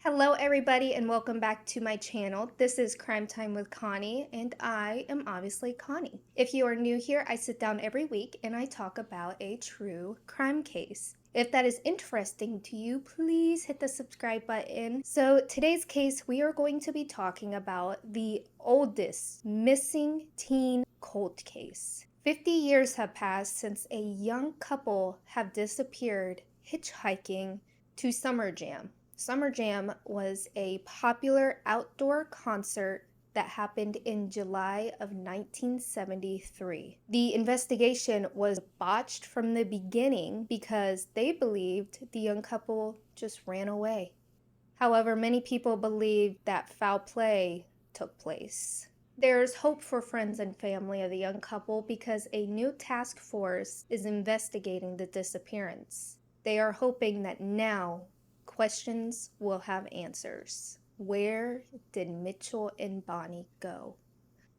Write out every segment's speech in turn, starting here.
Hello everybody and welcome back to my channel. This is Crime Time with Connie and I am obviously Connie. If you are new here, I sit down every week and I talk about a true crime case. If that is interesting to you, please hit the subscribe button. So today's case, we are going to be talking about the oldest missing teen cold case. 50 years have passed since a young couple have disappeared hitchhiking to Summer Jam. Summer Jam was a popular outdoor concert that happened in July of 1973. The investigation was botched from the beginning because they believed the young couple just ran away. However, many people believe that foul play took place. There's hope for friends and family of the young couple because a new task force is investigating the disappearance. They are hoping that now questions will have answers. Where did Mitchell and Bonnie go?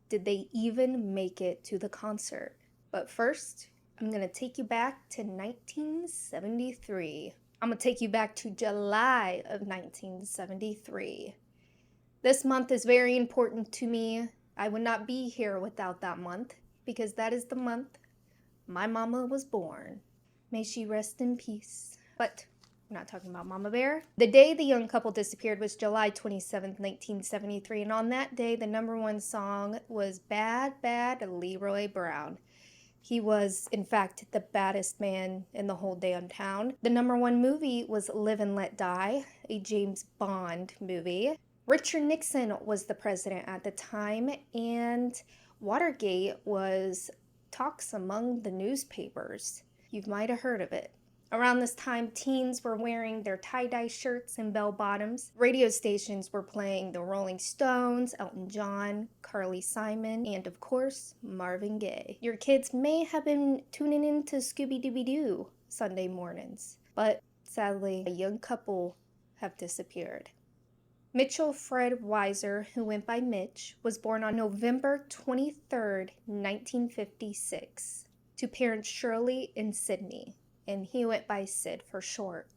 Did they even make it to the concert? But first, I'm going to take you back to 1973. I'm going to take you back to July of 1973. This month is very important to me. I would not be here without that month because that is the month my mama was born. May she rest in peace. But we're not talking about Mama Bear. The day the young couple disappeared was July 27th, 1973, and on that day, the #1 song was Bad, Bad Leroy Brown. He was, in fact, the baddest man in the whole damn town. The #1 movie was Live and Let Die, a James Bond movie. Richard Nixon was the president at the time, and Watergate was talks among the newspapers. You might have heard of it. Around this time, teens were wearing their tie-dye shirts and bell-bottoms. Radio stations were playing the Rolling Stones, Elton John, Carly Simon, and of course, Marvin Gaye. Your kids may have been tuning into Scooby-Dooby-Doo Sunday mornings, but sadly, a young couple have disappeared. Mitchell Fred Weiser, who went by Mitch, was born on November 23rd, 1956, to parents Shirley and Sydney, and he went by Sid for short.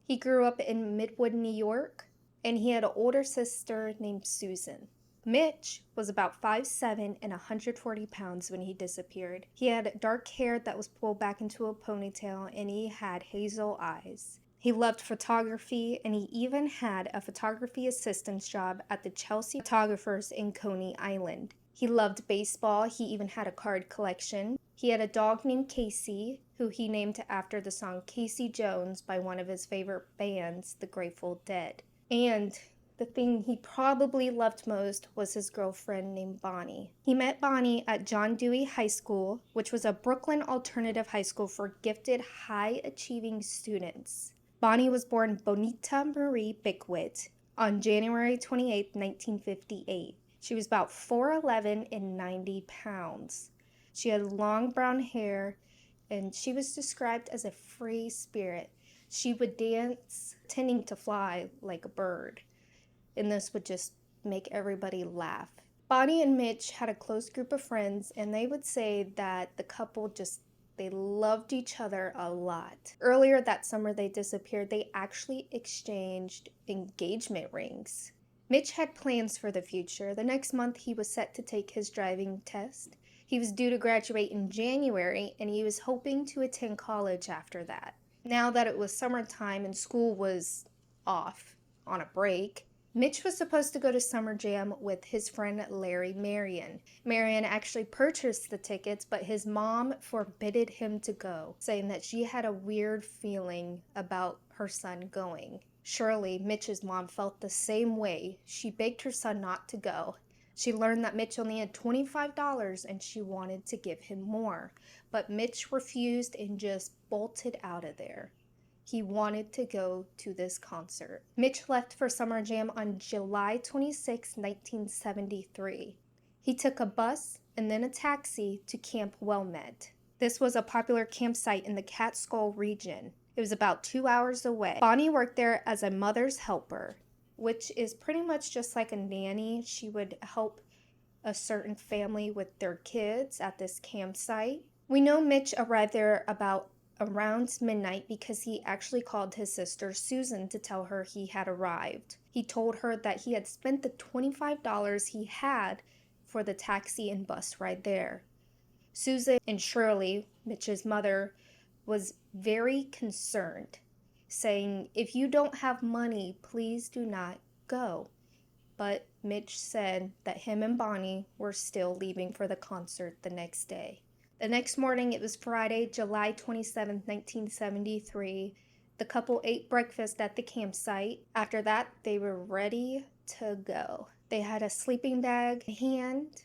He grew up in Midwood, New York, and he had an older sister named Susan. Mitch was about 5'7" and 140 pounds when he disappeared. He had dark hair that was pulled back into a ponytail, and he had hazel eyes. He loved photography, and he even had a photography assistant's job at the Chelsea Photographers in Coney Island. He loved baseball. He even had a card collection. He had a dog named Casey, who he named after the song Casey Jones by one of his favorite bands, the Grateful Dead. And the thing he probably loved most was his girlfriend named Bonnie. He met Bonnie at John Dewey High School, which was a Brooklyn alternative high school for gifted, high-achieving students. Bonnie was born Bonita Marie Bickwit on January 28, 1958. She was about 4'11" and 90 pounds. She had long brown hair, and she was described as a free spirit. She would dance, tending to fly like a bird, and this would just make everybody laugh. Bonnie and Mitch had a close group of friends, and they would say that the couple they loved each other a lot. Earlier that summer they disappeared, they actually exchanged engagement rings. Mitch had plans for the future. The next month he was set to take his driving test. He was due to graduate in January, and he was hoping to attend college after that. Now that it was summertime and school was off on a break, Mitch was supposed to go to Summer Jam with his friend Larry Marion. Marion actually purchased the tickets, but his mom forbade him to go, saying that she had a weird feeling about her son going. Surely, Mitch's mom felt the same way. She begged her son not to go. She learned that Mitch only had $25 and she wanted to give him more, but Mitch refused and just bolted out of there. He wanted to go to this concert. Mitch left for Summer Jam on July 26, 1973. He took a bus and then a taxi to Camp Wilmette. This was a popular campsite in the Catskill region. It was about 2 hours away. Bonnie worked there as a mother's helper, which is pretty much just like a nanny. She would help a certain family with their kids at this campsite. We know Mitch arrived there around midnight because he actually called his sister Susan to tell her he had arrived. He told her that he had spent the $25 he had for the taxi and bus ride there. Susan and Shirley, Mitch's mother, was very concerned, saying, "If you don't have money, please do not go." But Mitch said that him and Bonnie were still leaving for the concert the next day. The next morning, it was Friday, July 27, 1973. The couple ate breakfast at the campsite. After that, they were ready to go. They had a sleeping bag in hand.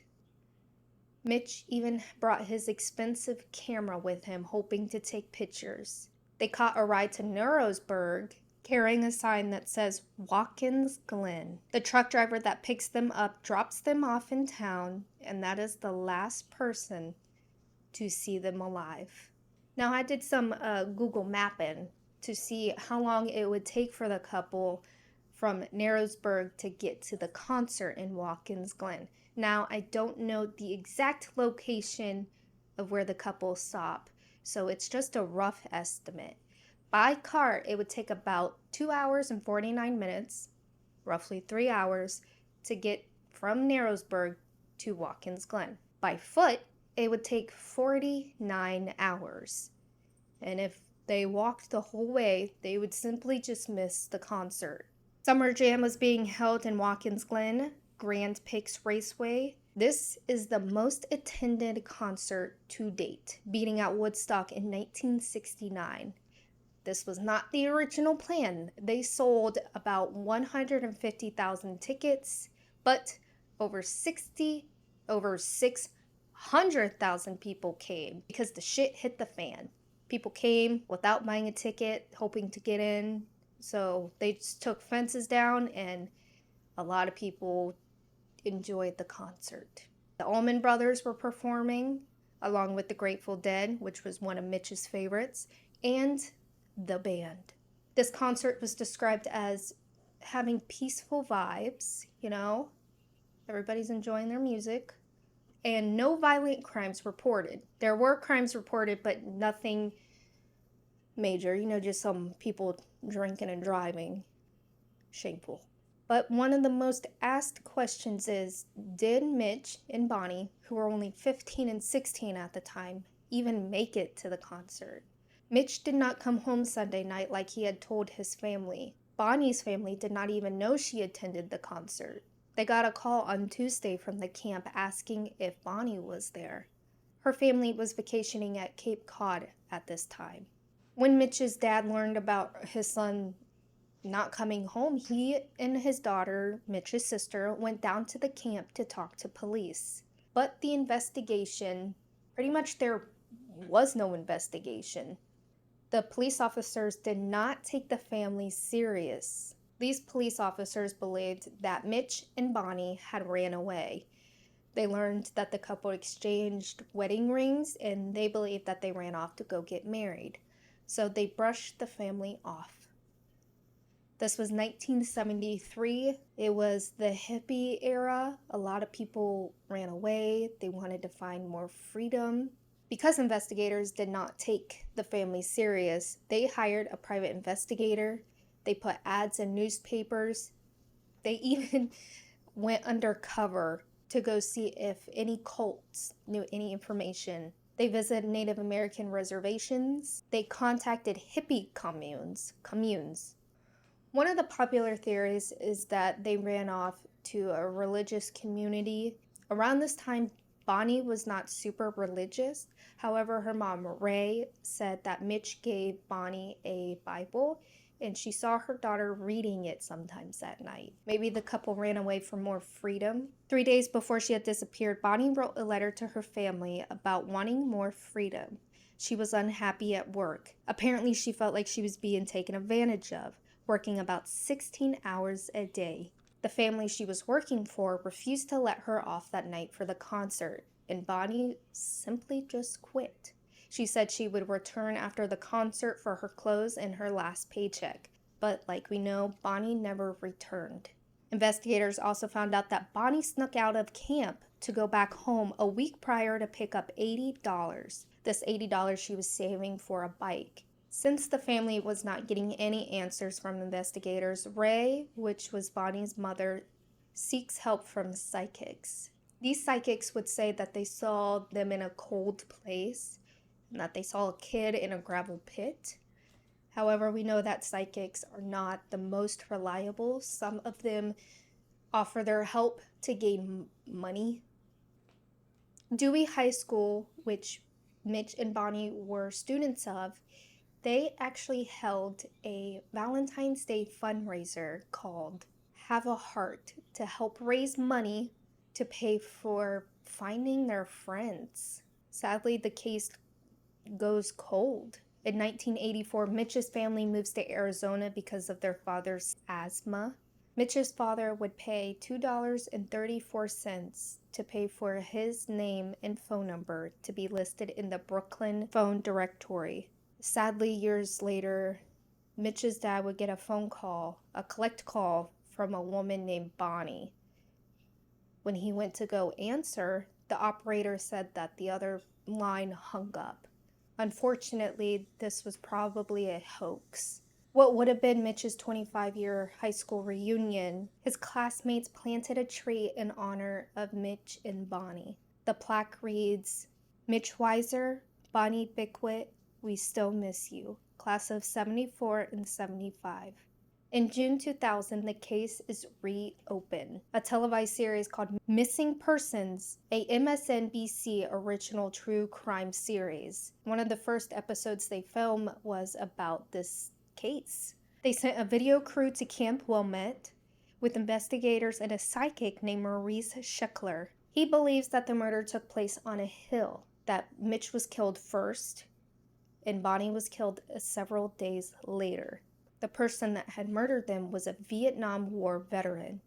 Mitch even brought his expensive camera with him, hoping to take pictures. They caught a ride to Narrowsburg, carrying a sign that says Watkins Glen. The truck driver that picks them up drops them off in town, and that is the last person to see them alive. Now, I did some Google mapping to see how long it would take for the couple from Narrowsburg to get to the concert in Watkins Glen. Now, I don't know the exact location of where the couple stopped, so it's just a rough estimate. By car, it would take about 2 hours and 49 minutes, roughly 3 hours, to get from Narrowsburg to Watkins Glen. By foot, it would take 49 hours. And if they walked the whole way, they would simply just miss the concert. Summer Jam was being held in Watkins Glen, Grand Peaks Raceway. This is the most attended concert to date, beating out Woodstock in 1969. This was not the original plan. They sold about 150,000 tickets, but over 600,000 people came because the shit hit the fan. People came without buying a ticket, hoping to get in. So they just took fences down, and a lot of people enjoyed the concert. The Allman Brothers were performing, along with the Grateful Dead, which was one of Mitch's favorites, and the band. This concert was described as having peaceful vibes, everybody's enjoying their music, and no violent crimes reported. There were crimes reported, but nothing major, just some people drinking and driving. Shameful. But one of the most asked questions is, did Mitch and Bonnie, who were only 15 and 16 at the time, even make it to the concert? Mitch did not come home Sunday night like he had told his family. Bonnie's family did not even know she attended the concert. They got a call on Tuesday from the camp asking if Bonnie was there. Her family was vacationing at Cape Cod at this time. When Mitch's dad learned about his son not coming home, he and his daughter, Mitch's sister, went down to the camp to talk to police. But the investigation, pretty much there was no investigation. The police officers did not take the family serious. These police officers believed that Mitch and Bonnie had ran away. They learned that the couple exchanged wedding rings, and they believed that they ran off to go get married. So they brushed the family off. This was 1973. It was the hippie era. A lot of people ran away. They wanted to find more freedom. Because investigators did not take the family serious, they hired a private investigator. They put ads in newspapers. They even went undercover to go see if any cults knew any information. They visited Native American reservations. They contacted hippie communes. One of the popular theories is that they ran off to a religious community. Around this time, Bonnie was not super religious. However, her mom, Ray, said that Mitch gave Bonnie a Bible, and she saw her daughter reading it sometimes at night. Maybe the couple ran away for more freedom. 3 days before she had disappeared, Bonnie wrote a letter to her family about wanting more freedom. She was unhappy at work. Apparently, she felt like she was being taken advantage of, working about 16 hours a day. The family she was working for refused to let her off that night for the concert, and Bonnie simply just quit. She said she would return after the concert for her clothes and her last paycheck, but like we know, Bonnie never returned. Investigators also found out that Bonnie snuck out of camp to go back home a week prior to pick up $80. This $80 she was saving for a bike. Since the family was not getting any answers from investigators, Ray, which was Bonnie's mother, seeks help from psychics. These psychics would say that they saw them in a cold place and that they saw a kid in a gravel pit. However, we know that psychics are not the most reliable. Some of them offer their help to gain money. Dewey High School, which Mitch and Bonnie were students of, they actually held a Valentine's Day fundraiser called Have a Heart to help raise money to pay for finding their friends. Sadly, the case goes cold. In 1984, Mitch's family moves to Arizona because of their father's asthma. Mitch's father would pay $2.34 to pay for his name and phone number to be listed in the Brooklyn phone directory. Sadly, years later, Mitch's dad would get a phone call, a collect call from a woman named Bonnie. When he went to go answer, the operator said that the other line hung up. Unfortunately, this was probably a hoax. What would have been Mitch's 25-year high school reunion, his classmates planted a tree in honor of Mitch and Bonnie. The plaque reads, Mitch Weiser, Bonnie Bickwit, we still miss you. Class of 74 and 75. In June 2000, the case is reopened. A televised series called Missing Persons, a MSNBC original true crime series. One of the first episodes they filmed was about this case. They sent a video crew to Camp Wilmette with investigators and a psychic named Maurice Scheckler. He believes that the murder took place on a hill, that Mitch was killed first, and Bonnie was killed several days later. The person that had murdered them was a Vietnam War veteran.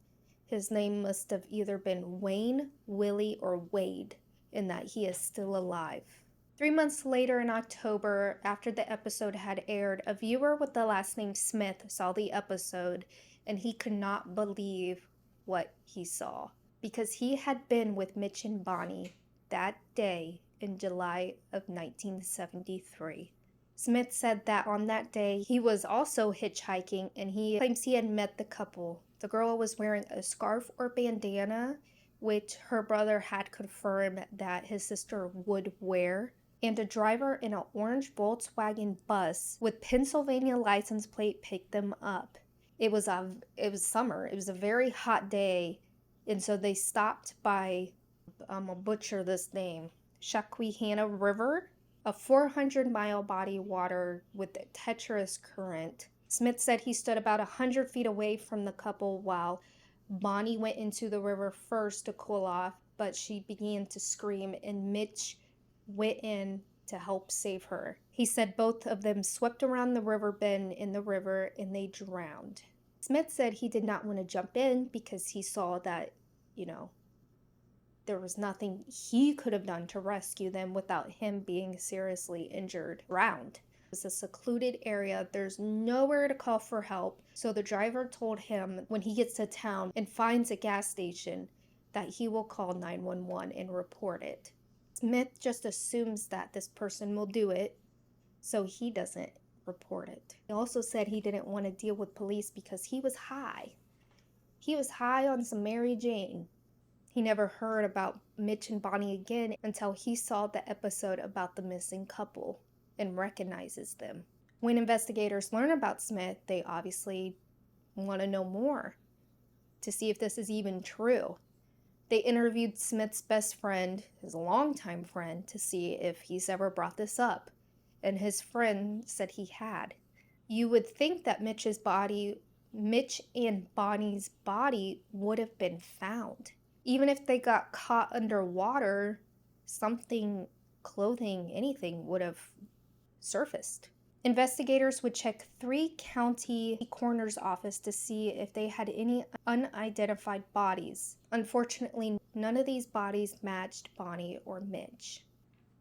His name must have either been Wayne, Willie, or Wade, and that he is still alive. 3 months later in October, after the episode had aired, a viewer with the last name Smith saw the episode, and he could not believe what he saw, because he had been with Mitch and Bonnie that day in July of 1973. Smith said that on that day he was also hitchhiking, and he claims he had met the couple. The girl was wearing a scarf or bandana, which her brother had confirmed that his sister would wear, and a driver in an orange Volkswagen bus with Pennsylvania license plate picked them up. It was summer. It was a very hot day, and so they stopped by, I'm gonna butcher this name, Susquehanna River, a 400-mile body of water with a treacherous current. Smith said he stood about 100 feet away from the couple while Bonnie went into the river first to cool off, but she began to scream, and Mitch went in to help save her. He said both of them swept around the river bend in the river and they drowned. Smith said he did not want to jump in because he saw that, there was nothing he could have done to rescue them without him being seriously injured, drowned. It's a secluded area. There's nowhere to call for help. So the driver told him when he gets to town and finds a gas station that he will call 911 and report it. Smith just assumes that this person will do it, so he doesn't report it. He also said he didn't want to deal with police because he was high. He was high on some Mary Jane. He never heard about Mitch and Bonnie again until he saw the episode about the missing couple and recognizes them. When investigators learn about Smith, they obviously want to know more to see if this is even true. They interviewed Smith's best friend, his longtime friend, to see if he's ever brought this up, and his friend said he had. You would think that Mitch and Bonnie's body would have been found. Even if they got caught underwater, something clothing, anything would have surfaced. Investigators would check 3 county coroner's office to see if they had any unidentified bodies. Unfortunately, none of these bodies matched Bonnie or Mitch.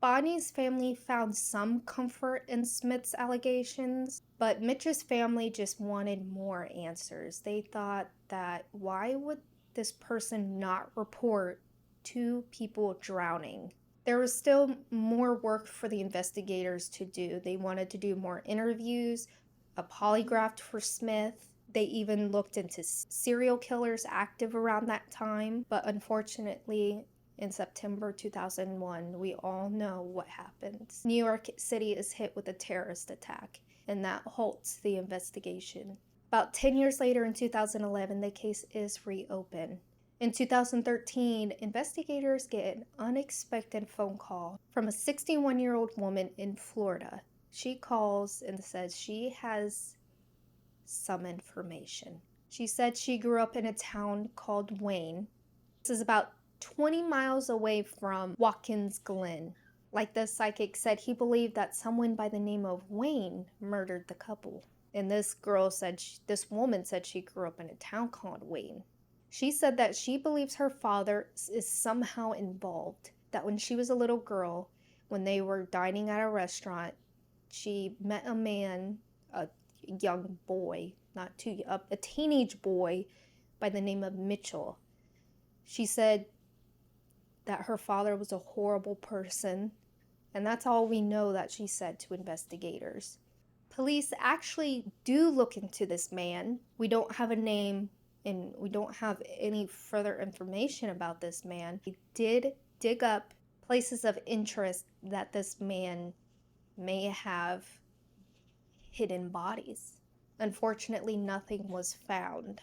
Bonnie's family found some comfort in Smith's allegations, but Mitch's family just wanted more answers. They thought that why would this person not report 2 people drowning? There was still more work for the investigators to do. They wanted to do more interviews, a polygraph for Smith. They even looked into serial killers active around that time, but unfortunately, in September 2001, we all know what happened. New York City is hit with a terrorist attack, and that halts the investigation. About 10 years later, in 2011, the case is reopened. In 2013, investigators get an unexpected phone call from a 61-year-old woman in Florida. She calls and says she has some information. She said she grew up in a town called Wayne. This is about 20 miles away from Watkins Glen. Like the psychic said, he believed that someone by the name of Wayne murdered the couple. And this woman said she grew up in a town called Wayne. She said that she believes her father is somehow involved, that when she was a little girl, when they were dining at a restaurant, she met a man, a young boy, a teenage boy by the name of Mitchell. She said that her father was a horrible person, and that's all we know that she said to investigators. Police actually do look into this man. We don't have a name, and we don't have any further information about this man. They did dig up places of interest that this man may have hidden bodies. Unfortunately, nothing was found.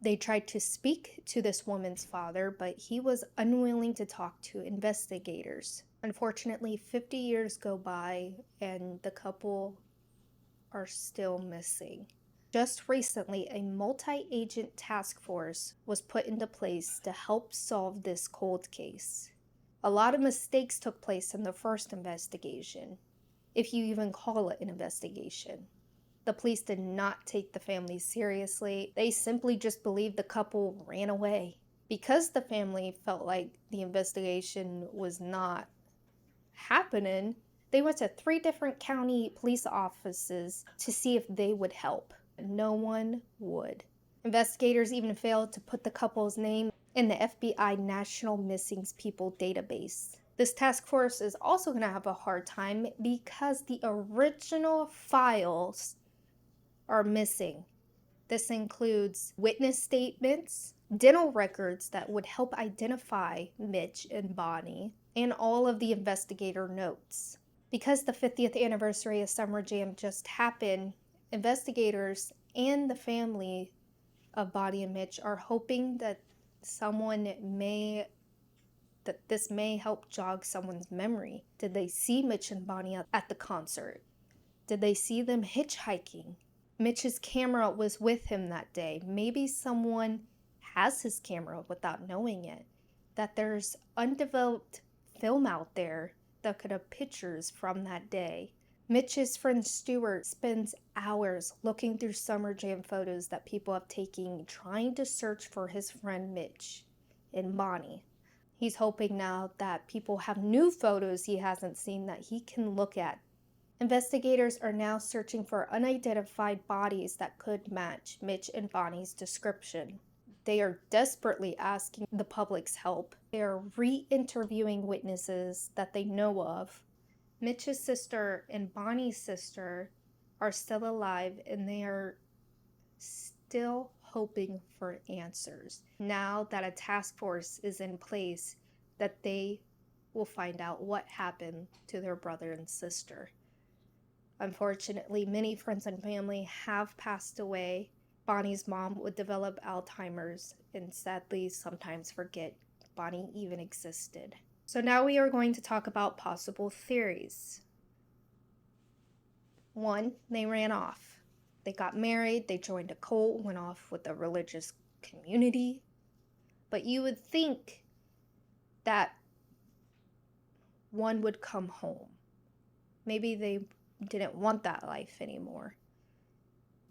They tried to speak to this woman's father, but he was unwilling to talk to investigators. Unfortunately, 50 years go by and the couple are still missing. Just recently, a multi-agent task force was put into place to help solve this cold case. A lot of mistakes took place in the first investigation, if you even call it an investigation. The police did not take the family seriously. They simply just believed the couple ran away. Because the family felt like the investigation was not happening, they went to 3 different county police offices to see if they would help. No one would. Investigators even failed to put the couple's name in the FBI National Missing People database. This task force is also going to have a hard time because the original files are missing. This includes witness statements, dental records that would help identify Mitch and Bonnie, and all of the investigator notes. Because the 50th anniversary of Summer Jam just happened, investigators and the family of Bonnie and Mitch are hoping that this may help jog someone's memory. Did they see Mitch and Bonnie at the concert? Did they see them hitchhiking? Mitch's camera was with him that day. Maybe someone has his camera without knowing it. That there's undeveloped film out there that could have pictures from that day. Mitch's friend Stuart spends hours looking through Summer Jam photos that people have taken, trying to search for his friend Mitch and Bonnie. He's hoping now that people have new photos he hasn't seen that he can look at. Investigators are now searching for unidentified bodies that could match Mitch and Bonnie's description. They are desperately asking the public's help. They are re-interviewing witnesses that they know of. Mitch's sister and Bonnie's sister are still alive, and they are still hoping for answers. Now that a task force is in place, that they will find out what happened to their brother and sister. Unfortunately, many friends and family have passed away. Bonnie's mom would develop Alzheimer's and sadly sometimes forget Bonnie even existed. So now we are going to talk about possible theories. 1, they ran off. They got married, they joined a cult, went off with a religious community. But you would think that one would come home. Maybe they didn't want that life anymore.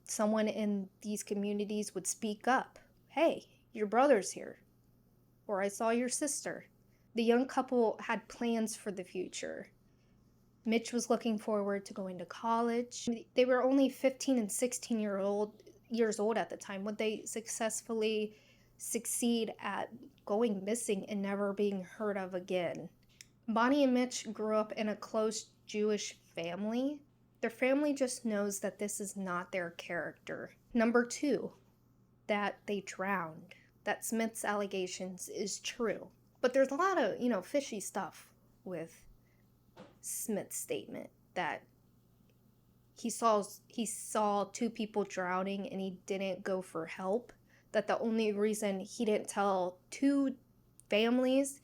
Someone in these communities would speak up. Hey, your brother's here. Or I saw your sister. The young couple had plans for the future. Mitch was looking forward to going to college. They were only 15 and 16 years old at the time. Would they successfully succeed at going missing and never being heard of again? Bonnie and Mitch grew up in a close Jewish family. Their family just knows that this is not their character. Number 2, that they drowned. That Smith's allegations is true. But there's a lot of, fishy stuff with Smith's statement that he saw 2 people drowning and he didn't go for help. That the only reason he didn't tell 2 families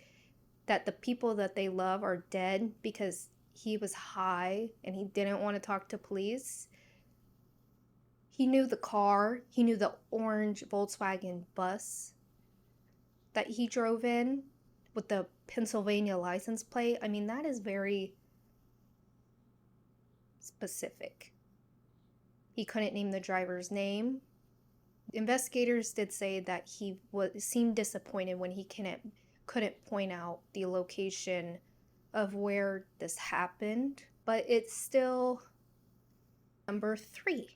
that the people that they love are dead because he was high and he didn't want to talk to police. He knew the car. He knew the orange Volkswagen bus that he drove in with the Pennsylvania license plate. I mean, that is very specific. He couldn't name the driver's name. Investigators did say that he seemed disappointed when he couldn't point out the location of where this happened, but it's still number 3,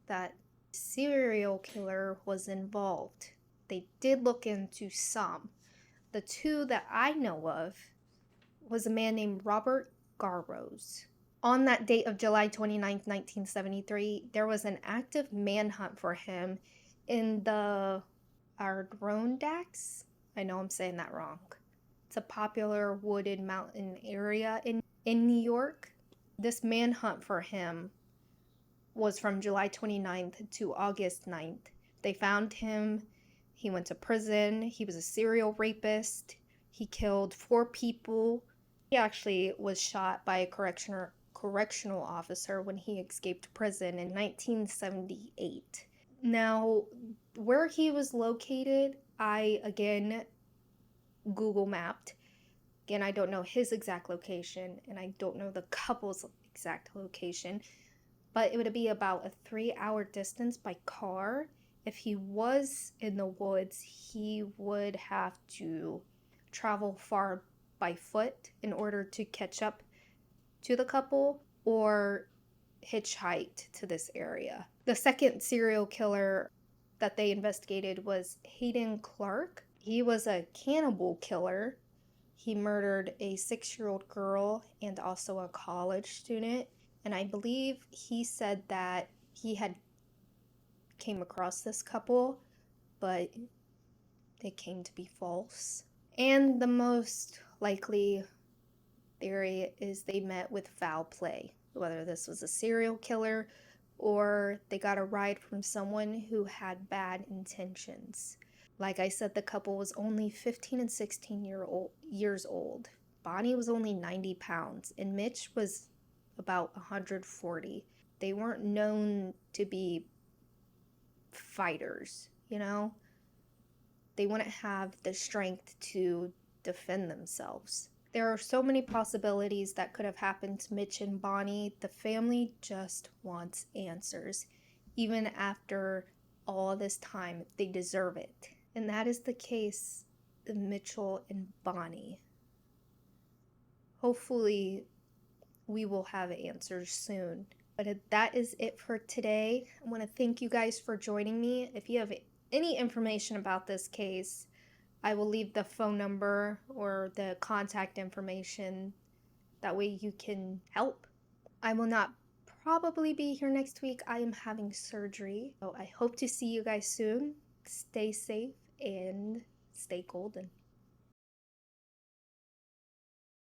that serial killer was involved. They did look into some. The 2 that I know of was a man named Robert Garrose. On that date of July 29th, 1973, there was an active manhunt for him in the Adirondacks. I know I'm saying that wrong. It's a popular wooded mountain area in New York. This manhunt for him was from July 29th to August 9th. They found him. He went to prison. He was a serial rapist. He killed 4 people. He actually was shot by a correctional officer when he escaped prison in 1978. Now, where he was located, I again Google mapped. Again, I don't know his exact location, and I don't know the couple's exact location, but it would be about a 3-hour distance by car. If he was in the woods, he would have to travel far by foot in order to catch up to the couple, or hitchhiked to this area. The second serial killer that they investigated was Hayden Clark. He was a cannibal killer. He murdered a 6-year-old girl and also a college student. And I believe he said that he had came across this couple, but it came to be false. And the most likely theory is they met with foul play, whether this was a serial killer or they got a ride from someone who had bad intentions. Like I said, the couple was only 15 and 16 years old. Bonnie was only 90 pounds, and Mitch was about 140. They weren't known to be fighters, They wouldn't have the strength to defend themselves. There are so many possibilities that could have happened to Mitch and Bonnie. The family just wants answers. Even after all this time, they deserve it. And that is the case of Mitchell and Bonnie. Hopefully, we will have answers soon. But that is it for today. I want to thank you guys for joining me. If you have any information about this case, I will leave the phone number or the contact information. That way you can help. I will not probably be here next week. I am having surgery. So I hope to see you guys soon. Stay safe and stay golden.